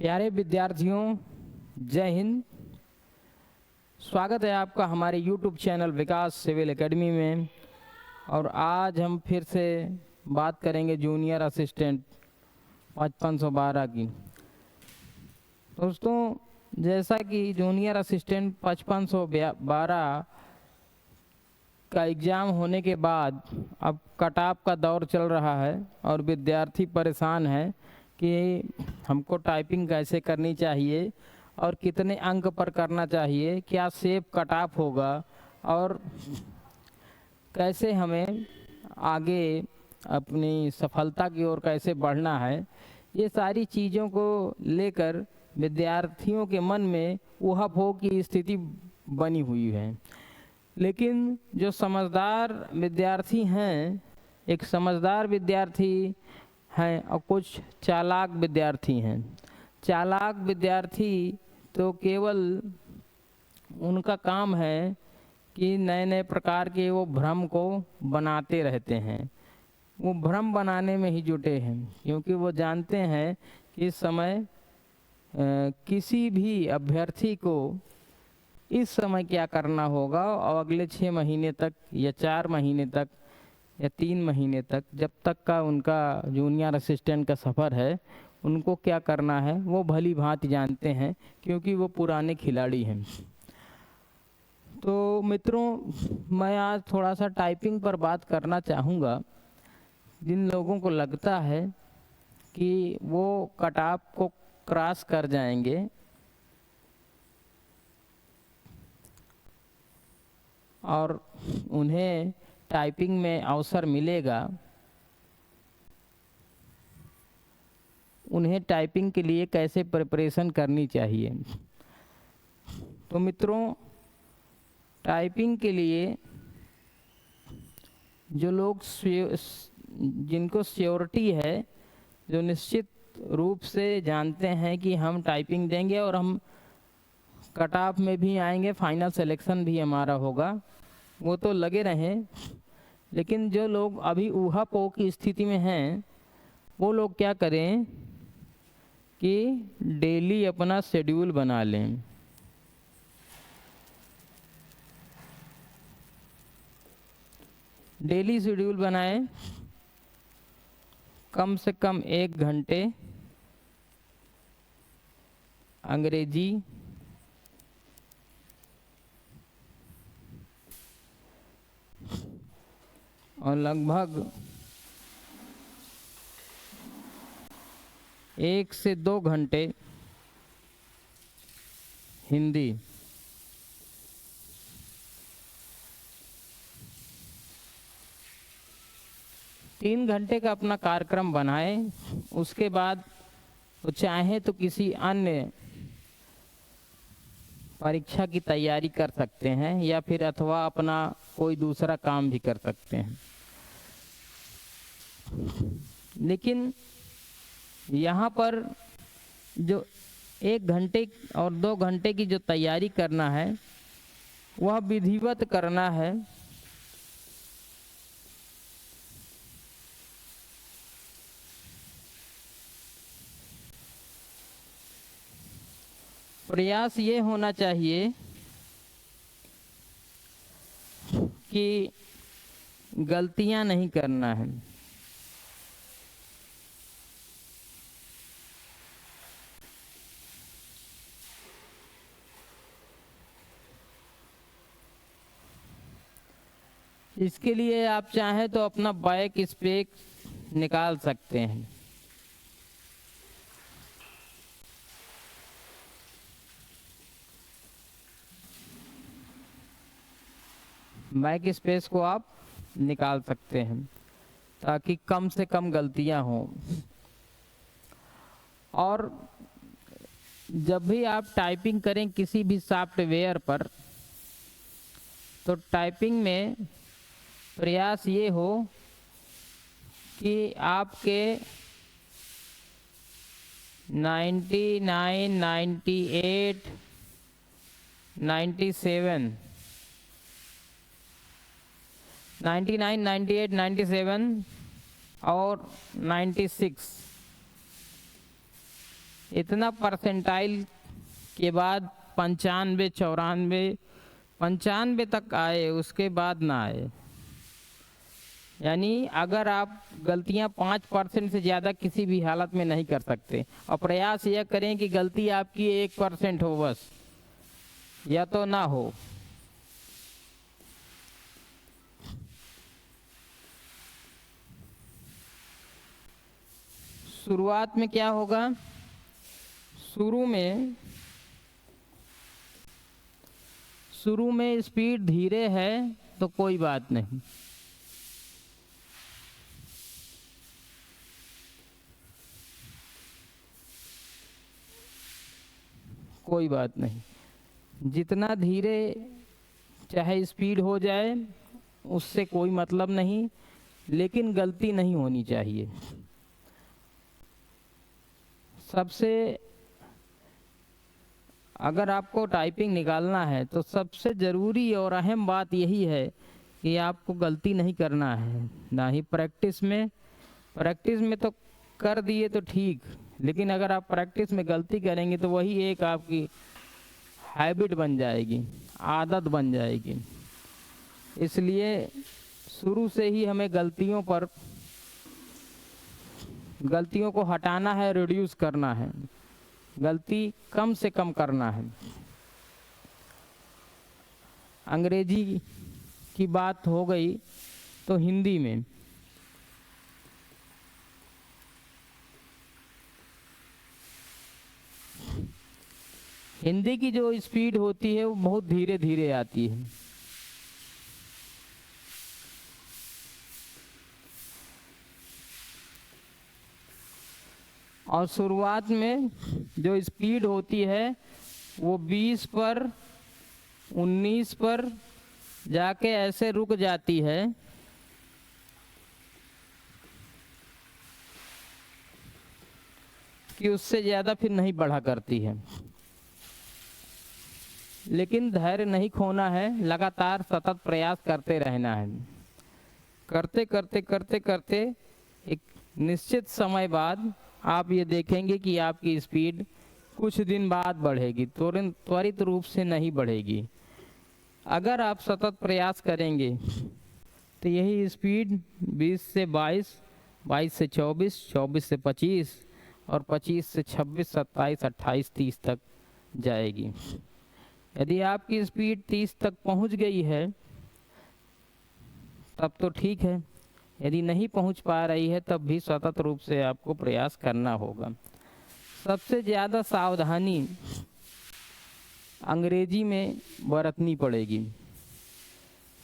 प्यारे विद्यार्थियों, जय हिंद। स्वागत है आपका हमारे YouTube चैनल विकास सिविल एकेडमी में। और आज हम फिर से बात करेंगे जूनियर असिस्टेंट 5512 की। दोस्तों, जैसा कि जूनियर असिस्टेंट 5512 का एग्ज़ाम होने के बाद अब कट ऑफ का दौर चल रहा है और विद्यार्थी परेशान है कि हमको टाइपिंग कैसे करनी चाहिए और कितने अंक पर करना चाहिए, क्या सेफ कट ऑफ होगा और कैसे हमें आगे अपनी सफलता की ओर कैसे बढ़ना है। ये सारी चीज़ों को लेकर विद्यार्थियों के मन में ऊहापोह की स्थिति बनी हुई है। लेकिन जो समझदार विद्यार्थी हैं, एक समझदार विद्यार्थी हैं और कुछ चालाक विद्यार्थी हैं। चालाक विद्यार्थी तो केवल उनका काम है कि नए नए प्रकार के वो भ्रम को बनाते रहते हैं। वो भ्रम बनाने में ही जुटे हैं, क्योंकि वो जानते हैं कि इस समय किसी भी अभ्यर्थी को इस समय क्या करना होगा और अगले 6 महीने तक या 4 महीने तक या 3 महीने तक, जब तक का उनका जूनियर असिस्टेंट का सफ़र है, उनको क्या करना है वो भली भांति जानते हैं, क्योंकि वो पुराने खिलाड़ी हैं। तो मित्रों, मैं आज थोड़ा सा टाइपिंग पर बात करना चाहूँगा। जिन लोगों को लगता है कि वो कट ऑफ को क्रॉस कर जाएंगे और उन्हें टाइपिंग में अवसर मिलेगा, उन्हें टाइपिंग के लिए कैसे प्रिपरेशन करनी चाहिए। तो मित्रों, टाइपिंग के लिए जो लोग जिनको श्योरिटी है, जो निश्चित रूप से जानते हैं कि हम टाइपिंग देंगे और हम कट ऑफ में भी आएंगे, फाइनल सिलेक्शन भी हमारा होगा, वो तो लगे रहें। लेकिन जो लोग अभी ऊहापोह की स्थिति में हैं, वो लोग क्या करें कि डेली अपना शेड्यूल बना लें। डेली शेड्यूल बनाएं, कम से कम 1 घंटे अंग्रेजी, और लगभग 1 से 2 घंटे हिंदी। तीन घंटे का अपना कार्यक्रम बनाएं। उसके बाद वो चाहे तो किसी अन्य परीक्षा की तैयारी कर सकते हैं या फिर अथवा अपना कोई दूसरा काम भी कर सकते हैं। लेकिन यहाँ पर जो 1 घंटे और 2 घंटे की जो तैयारी करना है, वह विधिवत करना है। प्रयास ये होना चाहिए कि गलतियां नहीं करना है। इसके लिए आप चाहें तो अपना बैक स्पेस निकाल सकते हैं। बैक स्पेस को आप निकाल सकते हैं ताकि कम से कम गलतियां हों। और जब भी आप टाइपिंग करें किसी भी सॉफ्टवेयर पर, तो टाइपिंग में प्रयास ये हो कि आपके 99, 98, 97, 99, 98, 97 और 96 इतना परसेंटाइल के बाद 95, 94, 95 तक आए, उसके बाद ना आए। यानी अगर आप गलतियां 5% से ज़्यादा किसी भी हालत में नहीं कर सकते, और प्रयास यह करें कि गलती आपकी 1% हो बस, या तो ना हो। शुरुआत में क्या होगा, शुरू में स्पीड धीरे है तो कोई बात नहीं, कोई बात नहीं, जितना धीरे चाहे स्पीड हो जाए उससे कोई मतलब नहीं, लेकिन गलती नहीं होनी चाहिए। सबसे, अगर आपको टाइपिंग निकालना है तो सबसे ज़रूरी और अहम बात यही है कि आपको गलती नहीं करना है, ना ही प्रैक्टिस में। प्रैक्टिस में तो कर दिए तो ठीक, लेकिन अगर आप प्रैक्टिस में गलती करेंगे तो वही एक आपकी हैबिट बन जाएगी, आदत बन जाएगी। इसलिए शुरू से ही हमें गलतियों को हटाना है, रिड्यूस करना है, गलती कम से कम करना है। अंग्रेजी की बात हो गई तो हिंदी में, हिंदी की जो स्पीड होती है वो बहुत धीरे धीरे आती है। और शुरुआत में जो स्पीड होती है वो 20 पर, 19 पर जाके ऐसे रुक जाती है कि उससे ज़्यादा फिर नहीं बढ़ा करती है। लेकिन धैर्य नहीं खोना है, लगातार सतत प्रयास करते रहना है। करते करते करते करते एक निश्चित समय बाद आप ये देखेंगे कि आपकी स्पीड कुछ दिन बाद बढ़ेगी, त्वरित रूप से नहीं बढ़ेगी। अगर आप सतत प्रयास करेंगे तो यही स्पीड 20 से 22, 22 से 24, 24 से 25 और 25 से 26, 27, 28, 30 तक जाएगी। यदि आपकी स्पीड 30 तक पहुंच गई है तब तो ठीक है, यदि नहीं पहुंच पा रही है तब भी सतत रूप से आपको प्रयास करना होगा। सबसे ज़्यादा सावधानी अंग्रेजी में बरतनी पड़ेगी,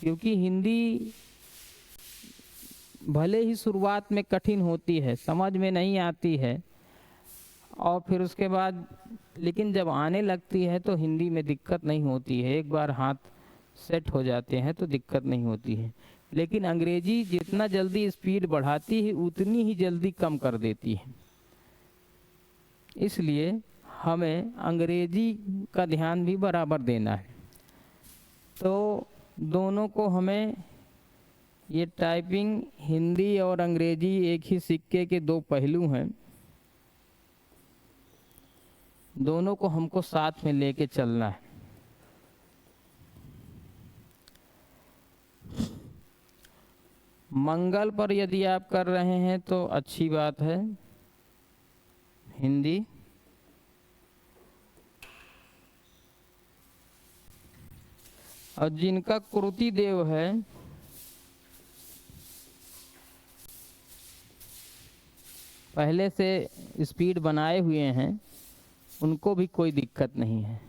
क्योंकि हिंदी भले ही शुरुआत में कठिन होती है, समझ में नहीं आती है, और फिर उसके बाद लेकिन जब आने लगती है तो हिंदी में दिक्कत नहीं होती है। एक बार हाथ सेट हो जाते हैं तो दिक्कत नहीं होती है। लेकिन अंग्रेजी जितना जल्दी स्पीड बढ़ाती है उतनी ही जल्दी कम कर देती है। इसलिए हमें अंग्रेजी का ध्यान भी बराबर देना है। तो दोनों को हमें, ये टाइपिंग हिंदी और अंग्रेजी एक ही सिक्के के दो पहलू हैं, दोनों को हमको साथ में लेके चलना है। मंगल पर यदि आप कर रहे हैं तो अच्छी बात है, हिंदी। और जिनका कुरुति देव है पहले से स्पीड बनाए हुए हैं उनको भी कोई दिक्कत नहीं है।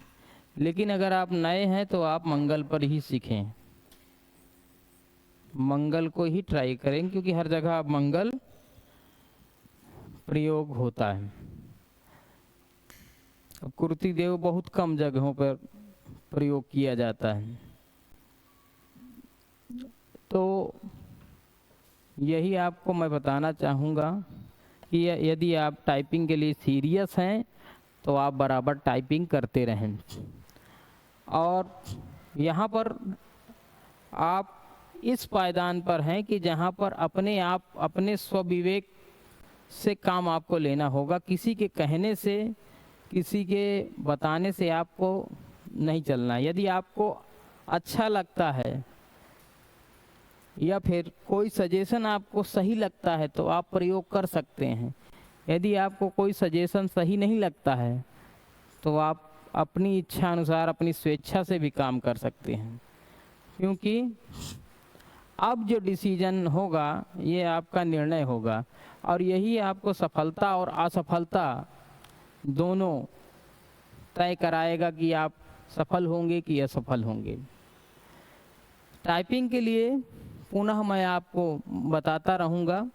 लेकिन अगर आप नए हैं तो आप मंगल पर ही सीखें, मंगल को ही ट्राई करें, क्योंकि हर जगह अब मंगल प्रयोग होता है। अब कुरुति देव बहुत कम जगहों पर प्रयोग किया जाता है। तो यही आपको मैं बताना चाहूँगा कि यदि आप टाइपिंग के लिए सीरियस हैं तो आप बराबर टाइपिंग करते रहें। और यहाँ पर आप इस पायदान पर हैं कि जहाँ पर अपने आप, अपने स्वविवेक से काम आपको लेना होगा। किसी के कहने से, किसी के बताने से आपको नहीं चलना है। यदि आपको अच्छा लगता है या फिर कोई सजेशन आपको सही लगता है तो आप प्रयोग कर सकते हैं। यदि आपको कोई सजेशन सही नहीं लगता है तो आप अपनी इच्छा अनुसार, अपनी स्वेच्छा से भी काम कर सकते हैं, क्योंकि अब जो डिसीजन होगा ये आपका निर्णय होगा और यही आपको सफलता और असफलता दोनों तय कराएगा कि आप सफल होंगे कि असफल होंगे। टाइपिंग के लिए पुनः मैं आपको बताता रहूँगा।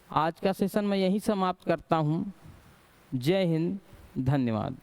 आज का सेशन मैं यही समाप्त करता हूँ। जय हिंद, धन्यवाद।